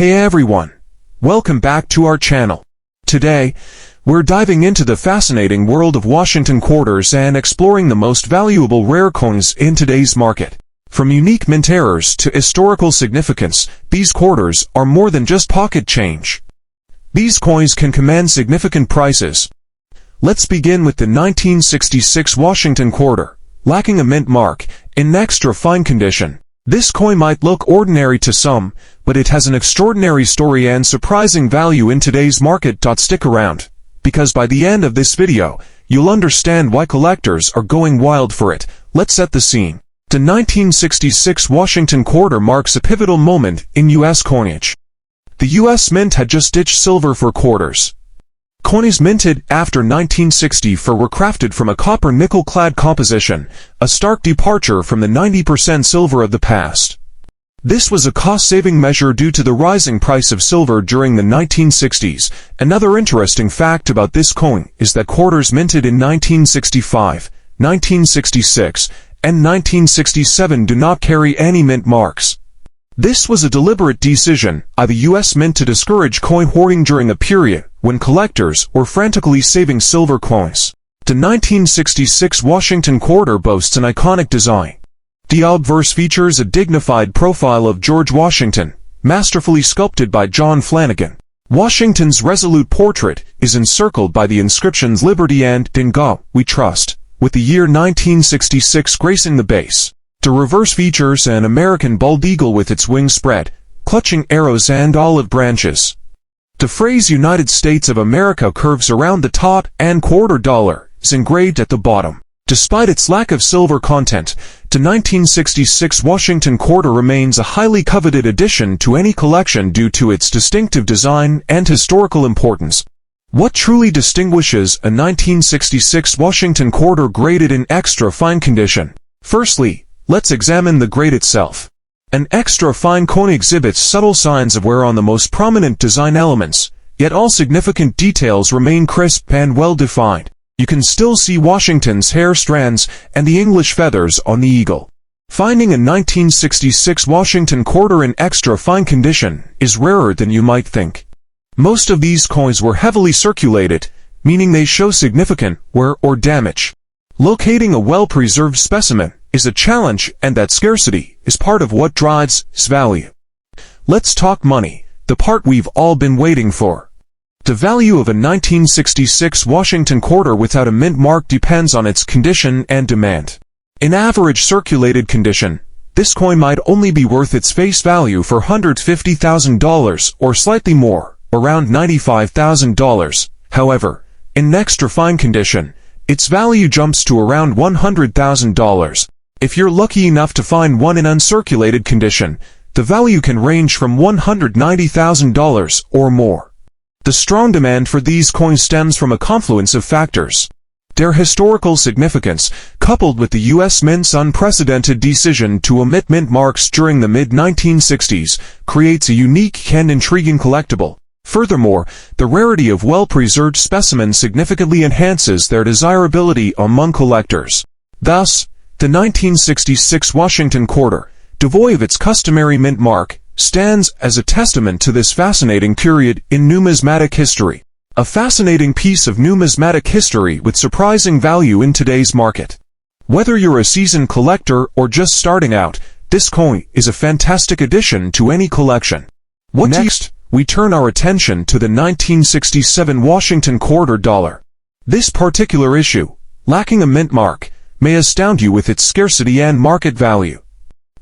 Hey everyone! Welcome back to our channel. Today, we're diving into the fascinating world of Washington quarters and exploring the most valuable rare coins in today's market. From unique mint errors to historical significance, these quarters are more than just pocket change. These coins can command significant prices. Let's begin with the 1966 Washington quarter, lacking a mint mark, in extra fine condition. This coin might look ordinary to some, but it has an extraordinary story and surprising value in today's market. Stick around, because by the end of this video, you'll understand why collectors are going wild for it. Let's set the scene. The 1966 Washington quarter marks a pivotal moment in U.S. coinage. The U.S. Mint had just ditched silver for quarters. Coins minted after 1960 were crafted from a copper-nickel-clad composition, a stark departure from the 90% silver of the past. This was a cost-saving measure due to the rising price of silver during the 1960s. Another interesting fact about this coin is that quarters minted in 1965, 1966, and 1967 do not carry any mint marks. This was a deliberate decision by the U.S. Mint to discourage coin hoarding during a period when collectors were frantically saving silver coins. The 1966 Washington quarter boasts an iconic design. The obverse features a dignified profile of George Washington, masterfully sculpted by John Flanagan. Washington's resolute portrait is encircled by the inscriptions "Liberty" and "In God We Trust", with the year 1966 gracing the base. The reverse features an American bald eagle with its wings spread, clutching arrows and olive branches. The phrase "United States of America" curves around the top, and quarter dollar is engraved at the bottom. Despite its lack of silver content, the 1966 Washington quarter remains a highly coveted addition to any collection due to its distinctive design and historical importance. What truly distinguishes a 1966 Washington quarter graded in extra fine condition? Firstly, let's examine the grade itself. An extra fine coin exhibits subtle signs of wear on the most prominent design elements, yet all significant details remain crisp and well-defined. You can still see Washington's hair strands and the English feathers on the eagle. Finding a 1966 Washington quarter in extra fine condition is rarer than you might think. Most of these coins were heavily circulated, meaning they show significant wear or damage. Locating a well-preserved specimen is a challenge, and that scarcity is part of what drives its value. Let's talk money, the part we've all been waiting for. The value of a 1966 Washington quarter without a mint mark depends on its condition and demand. In average circulated condition, this coin might only be worth its face value for $150,000 or slightly more, around $95,000. However, in extra fine condition, its value jumps to around $100,000. If you're lucky enough to find one in uncirculated condition, the value can range from $190,000 or more. The strong demand for these coins stems from a confluence of factors. Their historical significance, coupled with the U.S. Mint's unprecedented decision to omit mint marks during the mid-1960s, creates a unique and intriguing collectible. Furthermore, the rarity of well-preserved specimens significantly enhances their desirability among collectors. Thus, the 1966 Washington quarter, devoid of its customary mint mark, stands as a testament to this fascinating period in numismatic history. A fascinating piece of numismatic history with surprising value in today's market. Whether you're a seasoned collector or just starting out, this coin is a fantastic addition to any collection. Next, we turn our attention to the 1967 Washington quarter dollar. This particular issue, lacking a mint mark, may astound you with its scarcity and market value.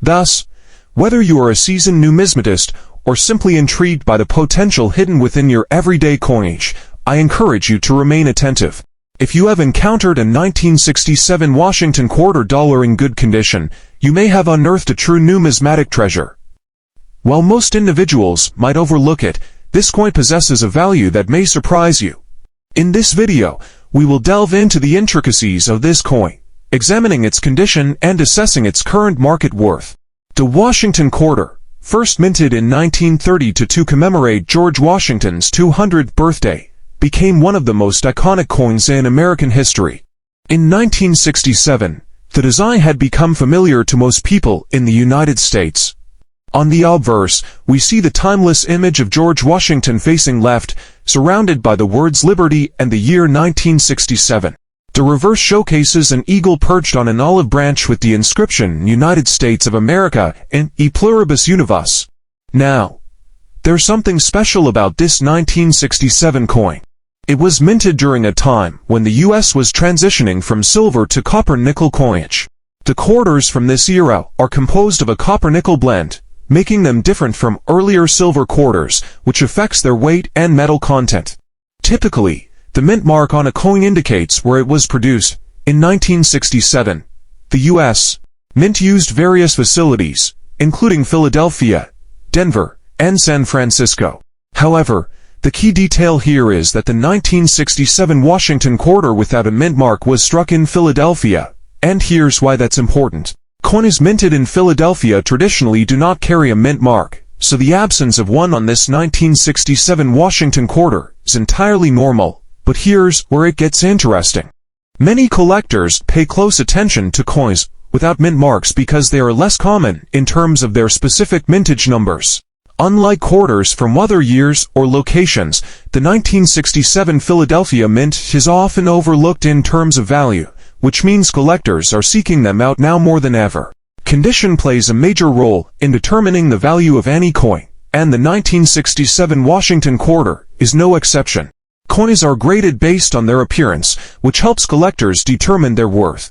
Thus, whether you are a seasoned numismatist or simply intrigued by the potential hidden within your everyday coinage, I encourage you to remain attentive. If you have encountered a 1967 Washington quarter dollar in good condition, you may have unearthed a true numismatic treasure. While most individuals might overlook it, this coin possesses a value that may surprise you. In this video, we will delve into the intricacies of this coin, examining its condition and assessing its current market worth. The Washington quarter, first minted in 1930 to commemorate George Washington's 200th birthday, became one of the most iconic coins in American history. In 1967, the design had become familiar to most people in the United States. On the obverse, we see the timeless image of George Washington facing left, surrounded by the words liberty and the year 1967. The reverse showcases an eagle perched on an olive branch with the inscription United States of America and E Pluribus Univus. Now, there's something special about this 1967 coin. It was minted during a time when the US was transitioning from silver to copper-nickel coinage. The quarters from this era are composed of a copper-nickel blend, making them different from earlier silver quarters, which affects their weight and metal content. Typically, the mint mark on a coin indicates where it was produced. In 1967, the U.S. Mint used various facilities, including Philadelphia, Denver, and San Francisco. However, the key detail here is that the 1967 Washington quarter without a mint mark was struck in Philadelphia, and here's why that's important. Coins minted in Philadelphia traditionally do not carry a mint mark, so the absence of one on this 1967 Washington quarter is entirely normal. But here's where it gets interesting. Many collectors pay close attention to coins without mint marks because they are less common in terms of their specific mintage numbers. Unlike quarters from other years or locations, the 1967 Philadelphia mint is often overlooked in terms of value, which means collectors are seeking them out now more than ever. Condition plays a major role in determining the value of any coin, and the 1967 Washington quarter is no exception. Coins are graded based on their appearance, which helps collectors determine their worth.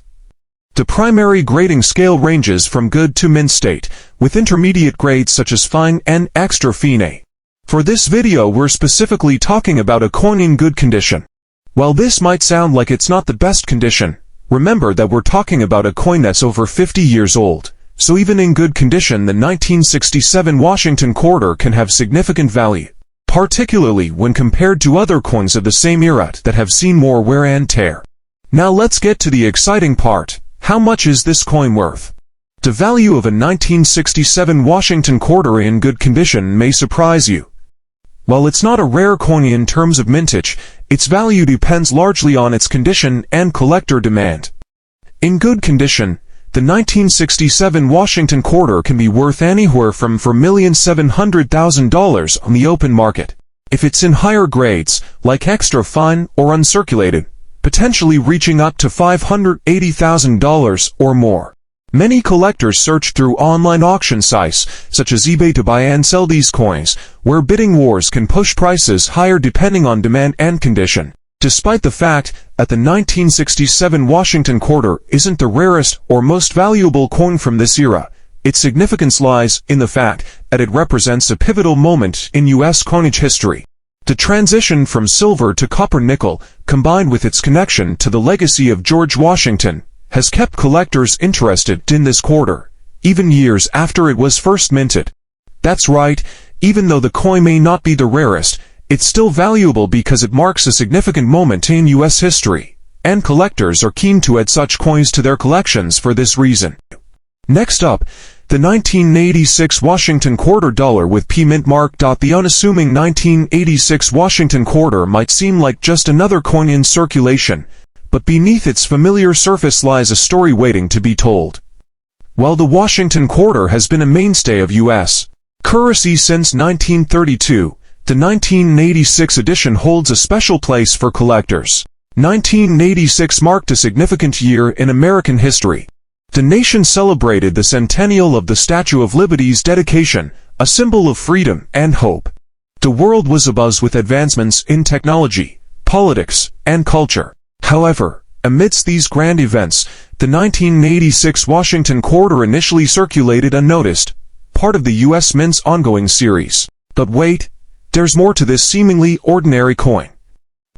The primary grading scale ranges from good to mint state, with intermediate grades such as fine and extra fine. For this video we're specifically talking about a coin in good condition. While this might sound like it's not the best condition, remember that we're talking about a coin that's over 50 years old, so even in good condition the 1967 Washington quarter can have significant value, particularly when compared to other coins of the same era that have seen more wear and tear. Now let's get to the exciting part. How much is this coin worth? The value of a 1967 Washington quarter in good condition may surprise you. While it's not a rare coin in terms of mintage, its value depends largely on its condition and collector demand. In good condition, the 1967 Washington quarter can be worth anywhere from $4,700,000 on the open market. If it's in higher grades, like extra fine or uncirculated, potentially reaching up to $580,000 or more. Many collectors search through online auction sites, such as eBay, to buy and sell these coins, where bidding wars can push prices higher depending on demand and condition. Despite the fact that the 1967 Washington quarter isn't the rarest or most valuable coin from this era, its significance lies in the fact that it represents a pivotal moment in U.S. coinage history. The transition from silver to copper-nickel, combined with its connection to the legacy of George Washington, has kept collectors interested in this quarter, even years after it was first minted. That's right, even though the coin may not be the rarest, it's still valuable because it marks a significant moment in U.S. history, and collectors are keen to add such coins to their collections for this reason. Next up, the 1986 Washington quarter dollar with P mint mark. The unassuming 1986 Washington quarter might seem like just another coin in circulation, but beneath its familiar surface lies a story waiting to be told. While the Washington quarter has been a mainstay of U.S. currency since 1932, the 1986 edition holds a special place for collectors. 1986 marked a significant year in American history. The nation celebrated the centennial of the Statue of Liberty's dedication, a symbol of freedom and hope. The world was abuzz with advancements in technology, politics, and culture. However, amidst these grand events, the 1986 Washington quarter initially circulated unnoticed, part of the U.S. Mint's ongoing series. But wait, there's more to this seemingly ordinary coin.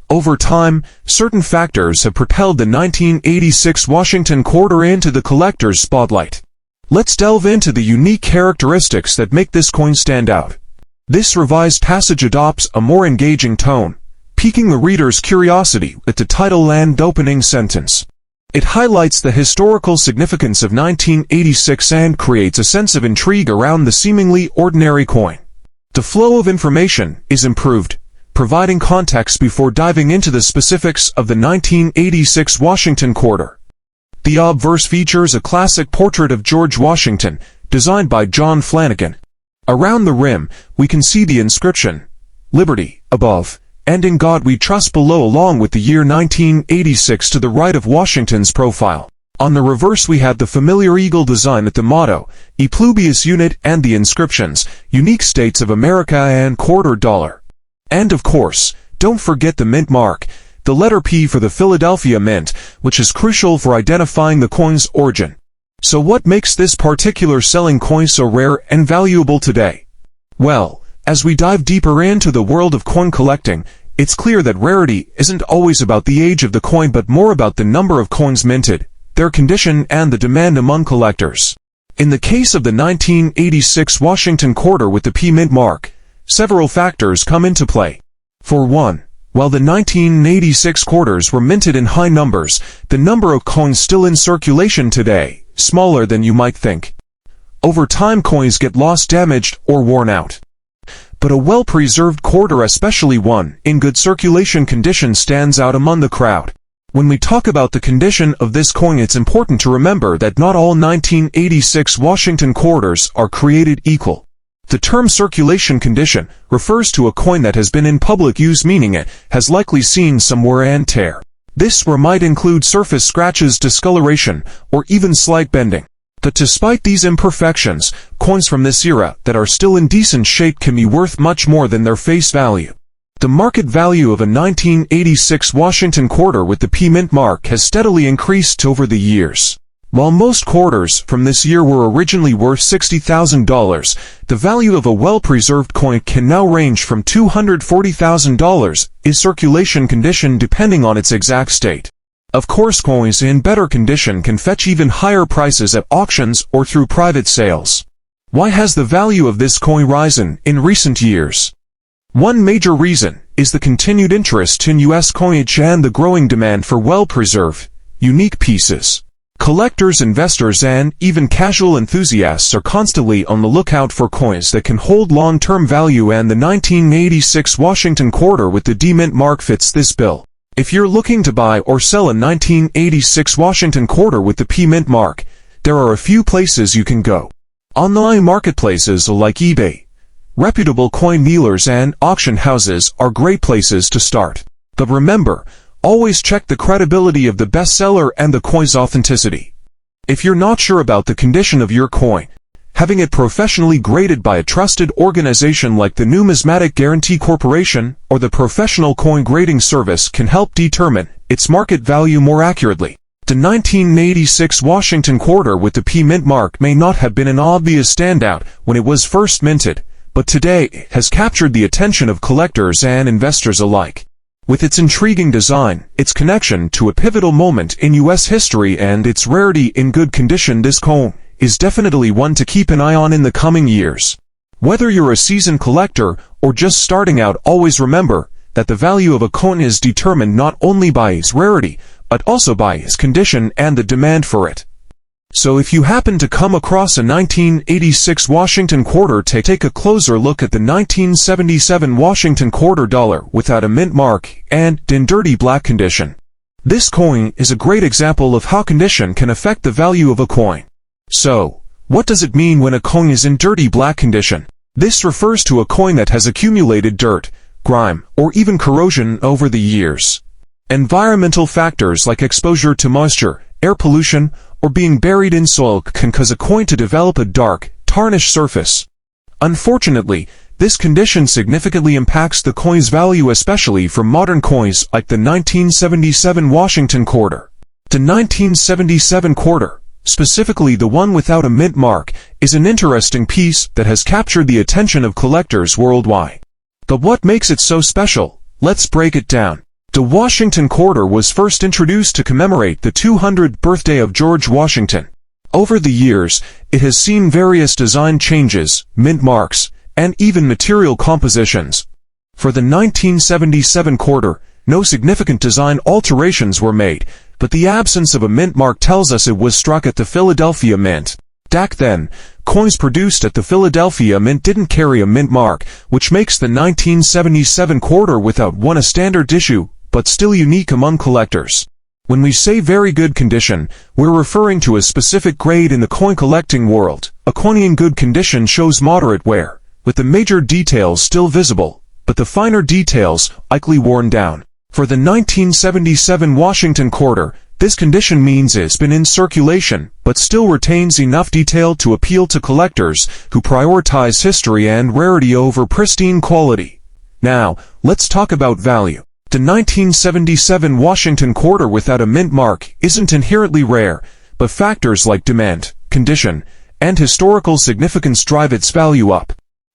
Over time, certain factors have propelled the 1986 Washington quarter into the collector's spotlight. Let's delve into the unique characteristics that make this coin stand out. This revised passage adopts a more engaging tone, piquing the reader's curiosity with the title and opening sentence. It highlights the historical significance of 1986 and creates a sense of intrigue around the seemingly ordinary coin. The flow of information is improved, providing context before diving into the specifics of the 1986 Washington quarter. The obverse features a classic portrait of George Washington, designed by John Flanagan. Around the rim, we can see the inscription, "Liberty," above, and "In God We Trust" below, along with the year 1986 to the right of Washington's profile. On the reverse we had the familiar eagle design at the motto, "E Pluribus Unit," and the inscriptions, "Unique States of America" and "Quarter Dollar." And of course, don't forget the mint mark, the letter P for the Philadelphia Mint, which is crucial for identifying the coin's origin. So what makes this particular selling coin so rare and valuable today? Well, as we dive deeper into the world of coin collecting, it's clear that rarity isn't always about the age of the coin but more about the number of coins minted, their condition, and the demand among collectors. In the case of the 1986 Washington quarter with the P mint mark, several factors come into play. For one, while the 1986 quarters were minted in high numbers, the number of coins still in circulation today, smaller than you might think. Over time coins get lost, damaged, or worn out. But a well-preserved quarter, especially one in good circulation condition, stands out among the crowd. When we talk about the condition of this coin, it's important to remember that not all 1986 Washington quarters are created equal. The term circulation condition refers to a coin that has been in public use, meaning it has likely seen some wear and tear. This wear might include surface scratches, discoloration, or even slight bending. But despite these imperfections, coins from this era that are still in decent shape can be worth much more than their face value. The market value of a 1986 Washington quarter with the P mint mark has steadily increased over the years. While most quarters from this year were originally worth $60,000, the value of a well-preserved coin can now range from $240,000 in circulation condition depending on its exact state. Of course, coins in better condition can fetch even higher prices at auctions or through private sales. Why has the value of this coin risen in recent years? One major reason is the continued interest in U.S. coinage and the growing demand for well-preserved, unique pieces. Collectors, investors, and even casual enthusiasts are constantly on the lookout for coins that can hold long-term value, and the 1986 Washington quarter with the D mint mark fits this bill. If you're looking to buy or sell a 1986 Washington quarter with the P mint mark, there are a few places you can go. Online marketplaces like eBay, reputable coin dealers, and auction houses are great places to start. But remember, always check the credibility of the bestseller and the coin's authenticity. If you're not sure about the condition of your coin, having it professionally graded by a trusted organization like the Numismatic Guarantee Corporation or the Professional Coin Grading Service can help determine its market value more accurately. The 1986 Washington quarter with the P mint mark may not have been an obvious standout when it was first minted, but today it has captured the attention of collectors and investors alike. With its intriguing design, its connection to a pivotal moment in U.S. history, and its rarity in good condition, this coin is definitely one to keep an eye on in the coming years. Whether you're a seasoned collector or just starting out, always remember that the value of a coin is determined not only by its rarity, but also by its condition and the demand for it. So if you happen to come across a 1986 Washington quarter, take a closer look at the 1977 Washington quarter dollar without a mint mark and in dirty black condition. This coin is a great example of how condition can affect the value of a coin. So, what does it mean when a coin is in dirty black condition? This refers to a coin that has accumulated dirt, grime, or even corrosion over the years. Environmental factors like exposure to moisture, air pollution, or being buried in soil can cause a coin to develop a dark, tarnished surface. Unfortunately, this condition significantly impacts the coin's value, especially for modern coins like the 1977 Washington quarter. The 1977 quarter, specifically the one without a mint mark, is an interesting piece that has captured the attention of collectors worldwide. But what makes it so special? Let's break it down. The Washington quarter was first introduced to commemorate the 200th birthday of George Washington. Over the years, it has seen various design changes, mint marks, and even material compositions. For the 1977 quarter, no significant design alterations were made, but the absence of a mint mark tells us it was struck at the Philadelphia Mint. Back then, coins produced at the Philadelphia Mint didn't carry a mint mark, which makes the 1977 quarter without one a standard issue, but still unique among collectors. When we say very good condition, we're referring to a specific grade in the coin collecting world. A coin in good condition shows moderate wear, with the major details still visible, but the finer details likely worn down. For the 1977 Washington Quarter, this condition means it's been in circulation, but still retains enough detail to appeal to collectors who prioritize history and rarity over pristine quality. Now, let's talk about value. The 1977 Washington Quarter without a mint mark isn't inherently rare, but factors like demand, condition, and historical significance drive its value up.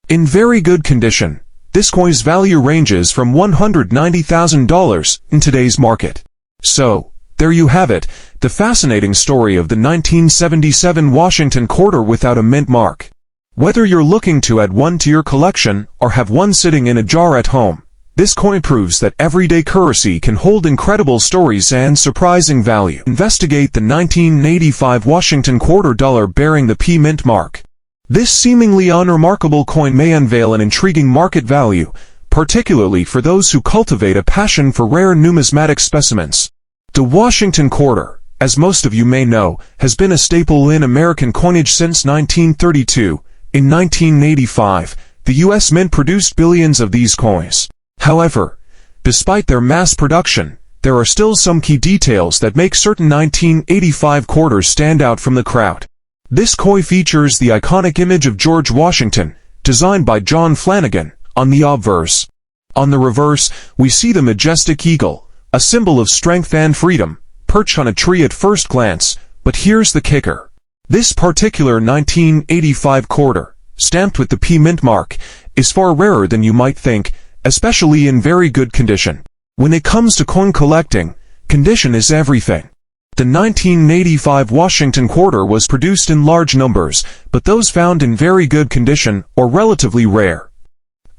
In very good condition, this coin's value ranges from $190,000 in today's market. So, there you have it, the fascinating story of the 1977 Washington Quarter without a mint mark. Whether you're looking to add one to your collection or have one sitting in a jar at home, this coin proves that everyday currency can hold incredible stories and surprising value. Investigate the 1985 Washington Quarter dollar bearing the P mint mark. This seemingly unremarkable coin may unveil an intriguing market value, particularly for those who cultivate a passion for rare numismatic specimens. The Washington Quarter, as most of you may know, has been a staple in American coinage since 1932. In 1985, the U.S. Mint produced billions of these coins. However, despite their mass production, there are still some key details that make certain 1985 quarters stand out from the crowd. This coin features the iconic image of George Washington, designed by John Flanagan, on the obverse. On the reverse, we see the majestic eagle, a symbol of strength and freedom, perched on a tree at first glance, but here's the kicker. This particular 1985 quarter, stamped with the P mint mark, is far rarer than you might think, especially in very good condition. When it comes to coin collecting, condition is everything. The 1985 Washington Quarter was produced in large numbers, but those found in very good condition are relatively rare.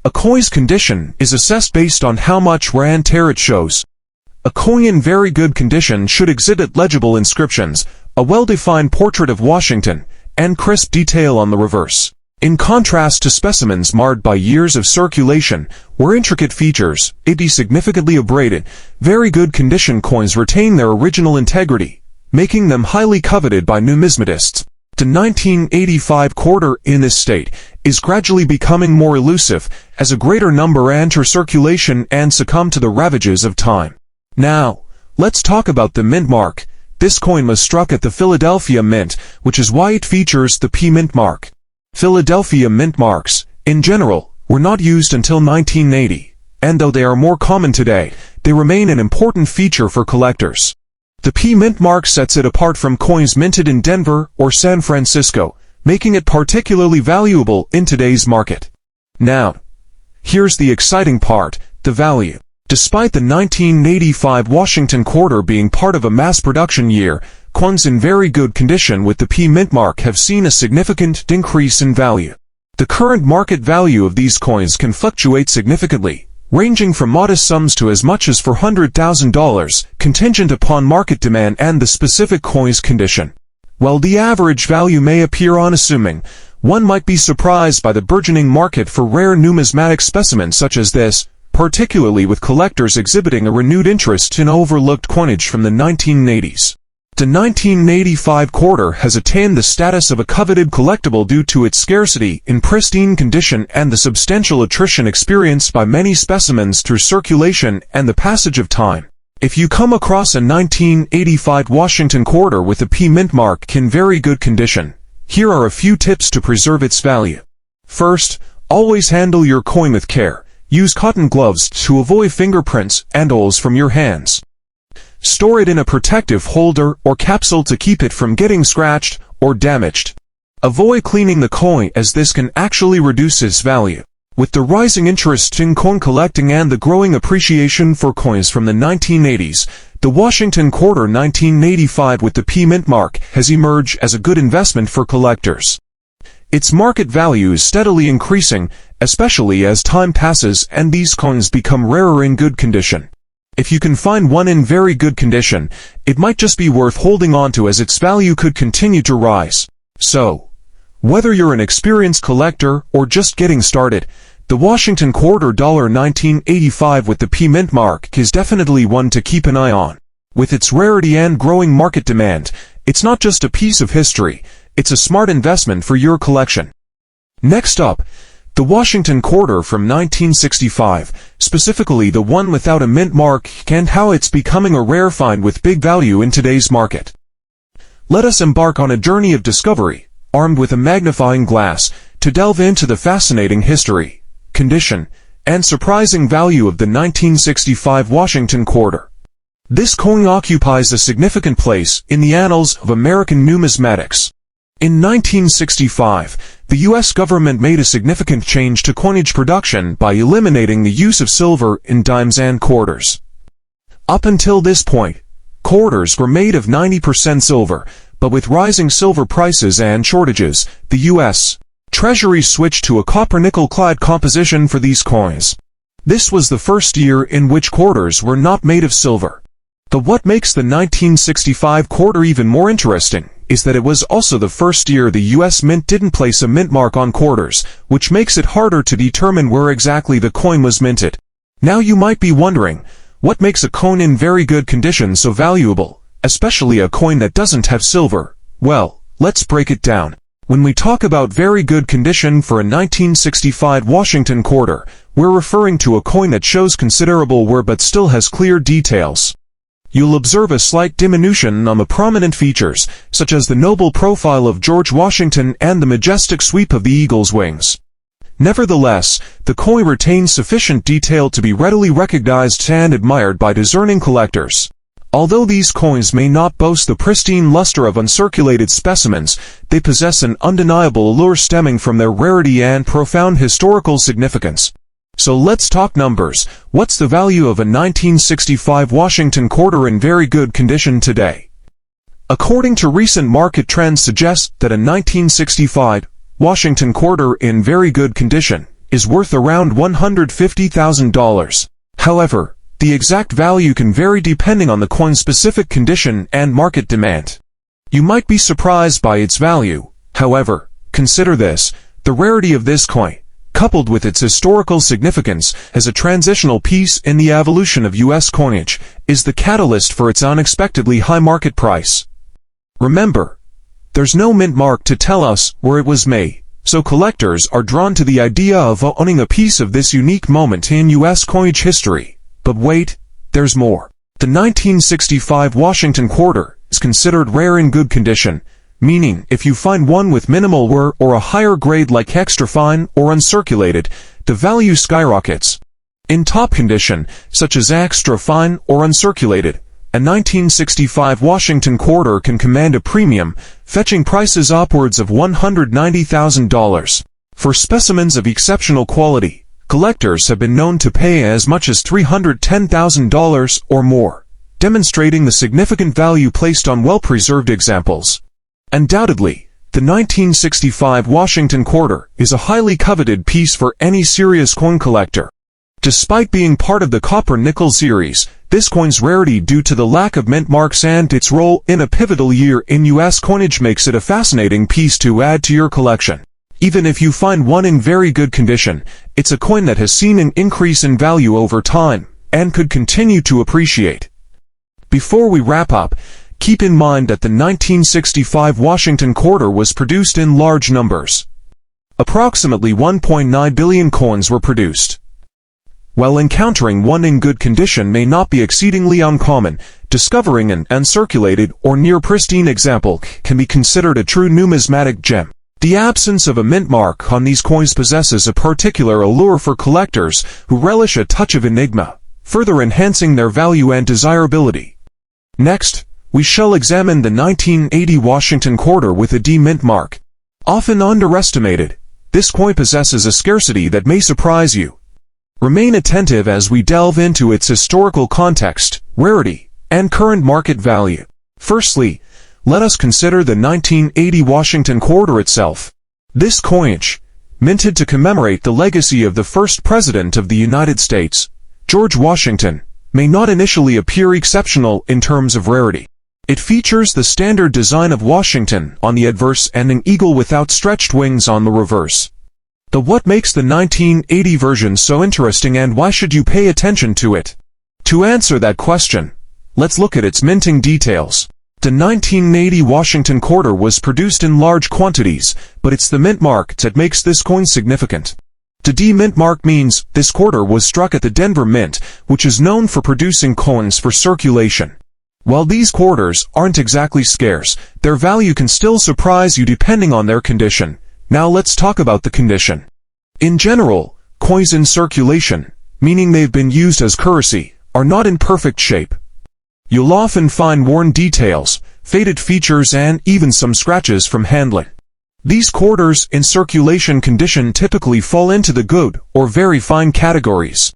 A coin's condition is assessed based on how much wear and tear it shows. A coin in very good condition should exhibit legible inscriptions, a well-defined portrait of Washington, and crisp detail on the reverse. In contrast to specimens marred by years of circulation, where intricate features may be significantly abraded, very good condition coins retain their original integrity, making them highly coveted by numismatists. The 1985 quarter in this state is gradually becoming more elusive as a greater number enter circulation and succumb to the ravages of time. Now, let's talk about the mint mark. This coin was struck at the Philadelphia Mint, which is why it features the P mint mark. Philadelphia mint marks, in general, were not used until 1980, and though they are more common today, they remain an important feature for collectors. The P mint mark sets it apart from coins minted in Denver or San Francisco, making it particularly valuable in today's market. Now, here's the exciting part, the value. Despite the 1985 Washington Quarter being part of a mass production year, coins in very good condition with the P mint mark have seen a significant increase in value. The current market value of these coins can fluctuate significantly, ranging from modest sums to as much as $400,000, contingent upon market demand and the specific coin's condition. While the average value may appear unassuming, one might be surprised by the burgeoning market for rare numismatic specimens such as this, particularly with collectors exhibiting a renewed interest in overlooked coinage from the 1980s. The 1985 quarter has attained the status of a coveted collectible due to its scarcity in pristine condition and the substantial attrition experienced by many specimens through circulation and the passage of time. If you come across a 1985 Washington Quarter with a P mint mark in very good condition, here are a few tips to preserve its value. First, always handle your coin with care. Use cotton gloves to avoid fingerprints and holes from your hands. Store it in a protective holder or capsule to keep it from getting scratched or damaged. Avoid cleaning the coin as this can actually reduce its value. With the rising interest in coin collecting and the growing appreciation for coins from the 1980s, the Washington Quarter 1985 with the P mint mark has emerged as a good investment for collectors. Its market value is steadily increasing, especially as time passes and these coins become rarer in good condition. If you can find one in very good condition, it might just be worth holding on to as its value could continue to rise. So, whether you're an experienced collector or just getting started, the Washington Quarter $1985 with the P mint mark is definitely one to keep an eye on. With its rarity and growing market demand, it's not just a piece of history, it's a smart investment for your collection. Next up, The Washington Quarter from 1965, specifically the one without a mint mark, and how it's becoming a rare find with big value in today's market. Let us embark on a journey of discovery, armed with a magnifying glass, to delve into the fascinating history, condition, and surprising value of the 1965 Washington Quarter. This coin occupies a significant place in the annals of American numismatics. In 1965, the U.S. government made a significant change to coinage production by eliminating the use of silver in dimes and quarters. Up until this point, quarters were made of 90% silver, but with rising silver prices and shortages, the U.S. Treasury switched to a copper-nickel-clad composition for these coins. This was the first year in which quarters were not made of silver. But what makes the 1965 quarter even more interesting is that it was also the first year the U.S. Mint didn't place a mint mark on quarters, which makes it harder to determine where exactly the coin was minted. Now you might be wondering, what makes a coin in very good condition so valuable, especially a coin that doesn't have silver? Well, let's break it down. When we talk about very good condition for a 1965 Washington Quarter, we're referring to a coin that shows considerable wear but still has clear details. You'll observe a slight diminution on the prominent features, such as the noble profile of George Washington and the majestic sweep of the eagle's wings. Nevertheless, the coin retains sufficient detail to be readily recognized and admired by discerning collectors. Although these coins may not boast the pristine luster of uncirculated specimens, they possess an undeniable allure stemming from their rarity and profound historical significance. So let's talk numbers. What's the value of a 1965 Washington Quarter in very good condition today? According to recent market trends suggest that a 1965 Washington Quarter in very good condition is worth around $150,000. However, the exact value can vary depending on the coin's specific condition and market demand. You might be surprised by its value. However, consider this: the rarity of this coin, coupled with its historical significance as a transitional piece in the evolution of U.S. coinage, is the catalyst for its unexpectedly high market price. Remember, there's no mint mark to tell us where it was made, so collectors are drawn to the idea of owning a piece of this unique moment in U.S. coinage history. But wait, there's more. The 1965 Washington Quarter is considered rare in good condition, meaning if you find one with minimal wear or a higher grade like extra fine or uncirculated, the value skyrockets. In top condition, such as extra fine or uncirculated, a 1965 Washington Quarter can command a premium, fetching prices upwards of $190,000. For specimens of exceptional quality, collectors have been known to pay as much as $310,000 or more, demonstrating the significant value placed on well-preserved examples. Undoubtedly, the 1965 Washington Quarter is a highly coveted piece for any serious coin collector. Despite being part of the copper-nickel series, this coin's rarity due to the lack of mint marks and its role in a pivotal year in U.S. coinage makes it a fascinating piece to add to your collection. Even if you find one in very good condition, it's a coin that has seen an increase in value over time and could continue to appreciate. Before we wrap up, keep in mind that the 1965 Washington Quarter was produced in large numbers. Approximately 1.9 billion coins were produced. While encountering one in good condition may not be exceedingly uncommon, discovering an uncirculated or near pristine example can be considered a true numismatic gem. The absence of a mint mark on these coins possesses a particular allure for collectors who relish a touch of enigma, further enhancing their value and desirability. Next, we shall examine the 1980 Washington Quarter with a D mint mark. Often underestimated, this coin possesses a scarcity that may surprise you. Remain attentive as we delve into its historical context, rarity, and current market value. Firstly, let us consider the 1980 Washington Quarter itself. This coinage, minted to commemorate the legacy of the first President of the United States, George Washington, may not initially appear exceptional in terms of rarity. It features the standard design of Washington on the adverse and an eagle with outstretched wings on the reverse. But what makes the 1980 version so interesting, and why should you pay attention to it? To answer that question, let's look at its minting details. The 1980 Washington Quarter was produced in large quantities, but it's the mint mark that makes this coin significant. The D Mint mark means this quarter was struck at the Denver Mint, which is known for producing coins for circulation. While these quarters aren't exactly scarce, their value can still surprise you depending on their condition. Now let's talk about the condition. In general, coins in circulation, meaning they've been used as currency, are not in perfect shape. You'll often find worn details, faded features, and even some scratches from handling. These quarters in circulation condition typically fall into the good or very fine categories.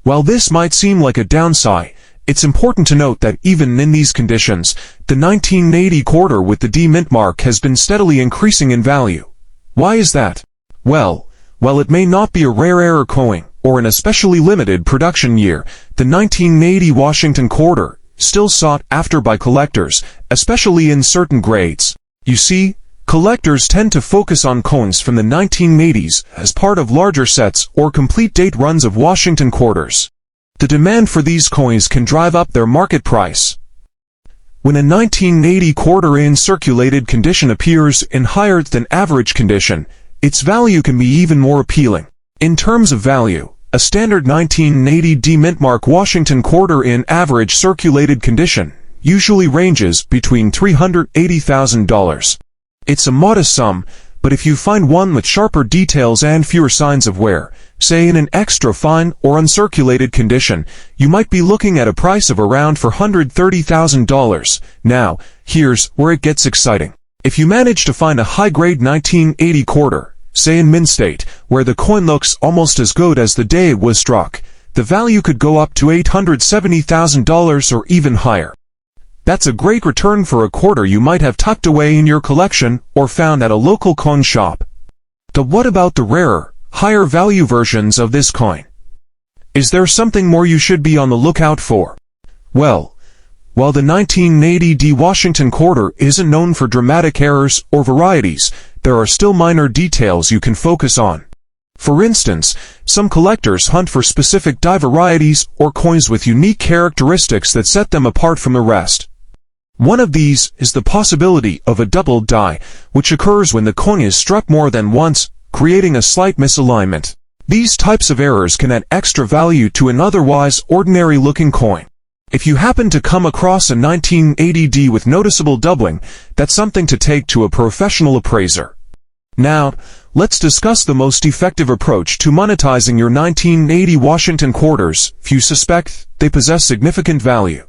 While this might seem like a downside, it's important to note that even in these conditions, the 1980 quarter with the D Mint mark has been steadily increasing in value. Why is that? Well, while it may not be a rare error coin or an especially limited production year, the 1980 Washington quarter is still sought after by collectors, especially in certain grades. You see, collectors tend to focus on coins from the 1980s as part of larger sets or complete date runs of Washington quarters. The demand for these coins can drive up their market price. When a 1980 quarter in circulated condition appears in higher than average condition, its value can be even more appealing. In terms of value, a standard 1980 D Mint mark Washington quarter in average circulated condition usually ranges between $380,000. It's a modest sum, but if you find one with sharper details and fewer signs of wear, say in an extra fine or uncirculated condition, you might be looking at a price of around $430,000. Now, here's where it gets exciting. If you manage to find a high-grade 1980 quarter, say in mint state, where the coin looks almost as good as the day it was struck, the value could go up to $870,000 or even higher. That's a great return for a quarter you might have tucked away in your collection or found at a local coin shop. But what about the rarer, higher value versions of this coin? Is there something more you should be on the lookout for? Well, while the 1980 D Washington quarter isn't known for dramatic errors or varieties, there are still minor details you can focus on. For instance, some collectors hunt for specific die varieties or coins with unique characteristics that set them apart from the rest. One of these is the possibility of a double die, which occurs when the coin is struck more than once, creating a slight misalignment. These types of errors can add extra value to an otherwise ordinary-looking coin. If you happen to come across a 1980 D with noticeable doubling, that's something to take to a professional appraiser. Now, let's discuss the most effective approach to monetizing your 1980 Washington quarters if you suspect they possess significant value.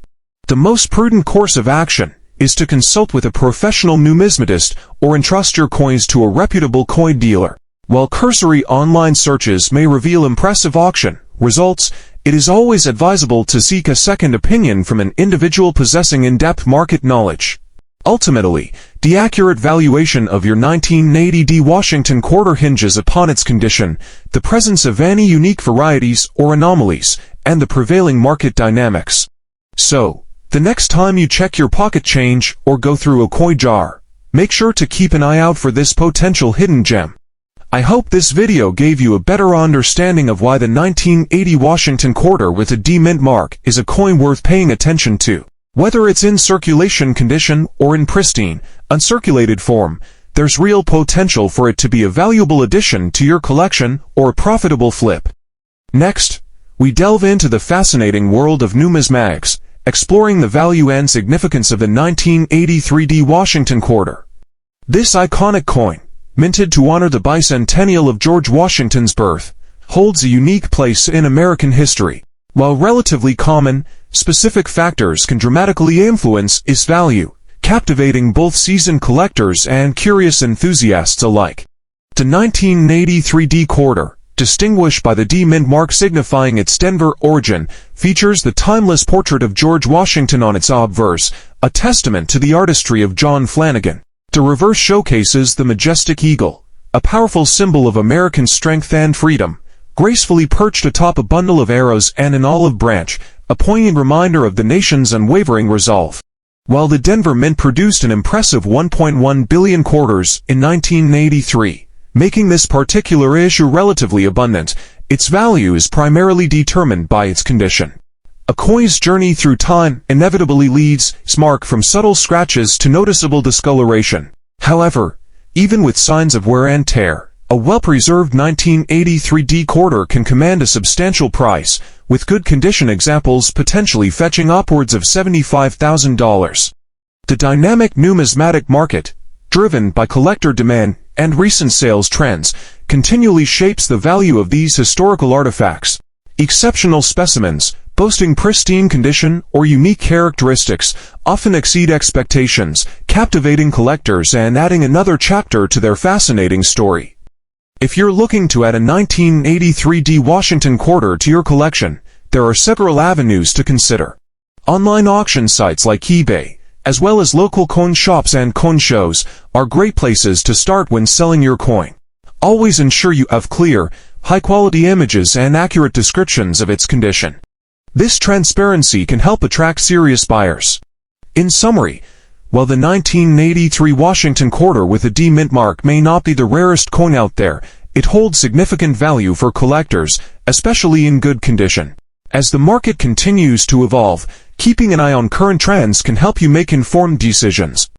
The most prudent course of action is to consult with a professional numismatist or entrust your coins to a reputable coin dealer. While cursory online searches may reveal impressive auction results, it is always advisable to seek a second opinion from an individual possessing in-depth market knowledge. Ultimately, the accurate valuation of your 1980 D Washington quarter hinges upon its condition, the presence of any unique varieties or anomalies, and the prevailing market dynamics. So, the next time you check your pocket change or go through a coin jar, make sure to keep an eye out for this potential hidden gem. I hope this video gave you a better understanding of why the 1980 Washington quarter with a D Mint mark is a coin worth paying attention to. Whether it's in circulation condition or in pristine, uncirculated form, there's real potential for it to be a valuable addition to your collection or a profitable flip. Next, we delve into the fascinating world of numismatics, exploring the value and significance of the 1983 D Washington quarter. This iconic coin, minted to honor the bicentennial of George Washington's birth, holds a unique place in American history. While relatively common, specific factors can dramatically influence its value, captivating both seasoned collectors and curious enthusiasts alike. The 1983 D quarter, distinguished by the D Mint mark signifying its Denver origin, features the timeless portrait of George Washington on its obverse, a testament to the artistry of John Flanagan. The reverse showcases the majestic eagle, a powerful symbol of American strength and freedom, gracefully perched atop a bundle of arrows and an olive branch, a poignant reminder of the nation's unwavering resolve. While the Denver Mint produced an impressive 1.1 billion quarters in 1983, making this particular issue relatively abundant, its value is primarily determined by its condition. A coin's journey through time inevitably leads its mark from subtle scratches to noticeable discoloration. However, even with signs of wear and tear, A well-preserved 1983D quarter can command a substantial price, with good condition examples potentially fetching upwards of $75,000. The dynamic numismatic market, driven by collector demand and recent sales trends, continually shapes the value of these historical artifacts. Exceptional specimens, boasting pristine condition or unique characteristics, often exceed expectations, captivating collectors and adding another chapter to their fascinating story. If you're looking to add a 1983D Washington quarter to your collection, there are several avenues to consider. Online auction sites like eBay, as well as local coin shops and coin shows, are great places to start when selling your coin. Always ensure you have clear, high-quality images and accurate descriptions of its condition. This transparency can help attract serious buyers. In summary, while the 1983 Washington quarter with a D mint mark may not be the rarest coin out there, it holds significant value for collectors, especially in good condition. As the market continues to evolve, keeping an eye on current trends can help you make informed decisions.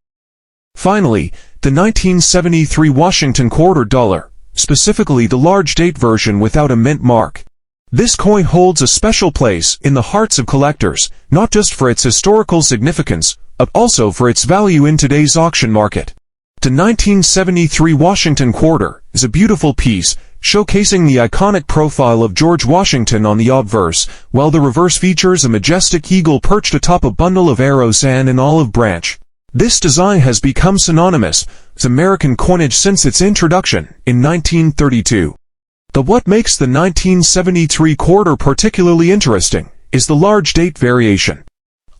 Finally, the 1973 Washington quarter dollar, specifically the large date version without a mint mark. This coin holds a special place in the hearts of collectors, not just for its historical significance, but also for its value in today's auction market. The 1973 Washington quarter is a beautiful piece, showcasing the iconic profile of George Washington on the obverse, while the reverse features a majestic eagle perched atop a bundle of arrows and an olive branch. This design has become synonymous with American coinage since its introduction in 1932. But what makes the 1973 quarter particularly interesting is the large date variation.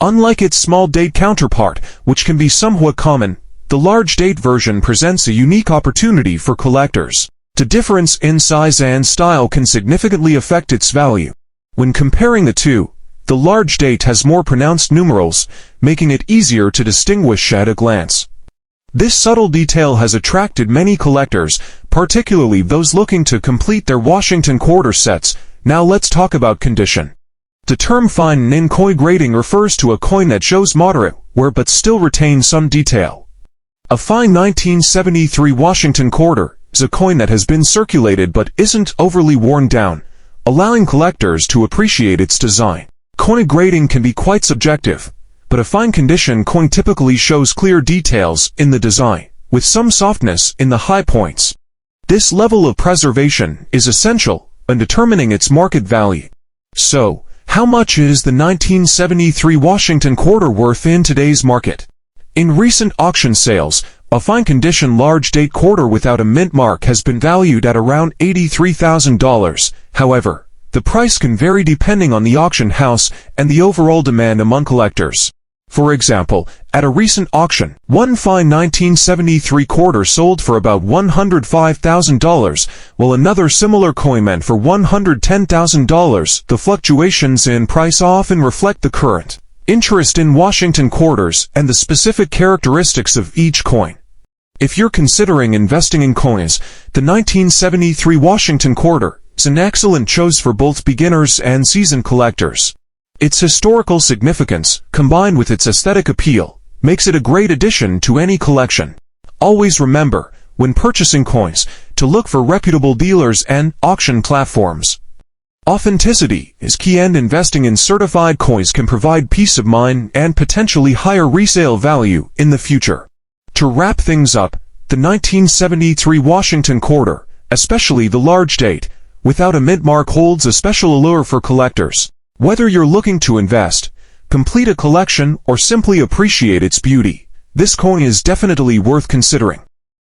Unlike its small date counterpart, which can be somewhat common, the large date version presents a unique opportunity for collectors. The difference in size and style can significantly affect its value. When comparing the two, the large date has more pronounced numerals, making it easier to distinguish at a glance. This subtle detail has attracted many collectors, particularly those looking to complete their Washington quarter sets. Now let's talk about condition. The term fine in coin grading refers to a coin that shows moderate wear but still retains some detail. A fine 1973 Washington quarter is a coin that has been circulated but isn't overly worn down, allowing collectors to appreciate its design. Coin grading can be quite subjective, but a fine condition coin typically shows clear details in the design, with some softness in the high points. This level of preservation is essential in determining its market value. So, how much is the 1973 Washington quarter worth in today's market? In recent auction sales, a fine condition large date quarter without a mint mark has been valued at around $83,000. However, the price can vary depending on the auction house and the overall demand among collectors. For example, at a recent auction, one fine 1973 quarter sold for about $105,000, while another similar coin went for $110,000. The fluctuations in price often reflect the current interest in Washington quarters and the specific characteristics of each coin. If you're considering investing in coins, the 1973 Washington quarter is an excellent choice for both beginners and seasoned collectors. Its historical significance, combined with its aesthetic appeal, makes it a great addition to any collection. Always remember, when purchasing coins, to look for reputable dealers and auction platforms. Authenticity is key, and investing in certified coins can provide peace of mind and potentially higher resale value in the future. To wrap things up, the 1973 Washington quarter, especially the large date, without a mint mark, holds a special allure for collectors. Whether you're looking to invest, complete a collection, or simply appreciate its beauty, this coin is definitely worth considering.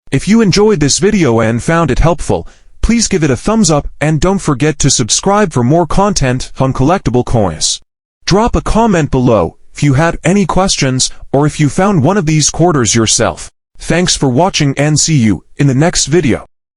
If you enjoyed this video and found it helpful, please give it a thumbs up and don't forget to subscribe for more content on collectible coins. Drop a comment below if you had any questions or if you found one of these quarters yourself. Thanks for watching and see you in the next video.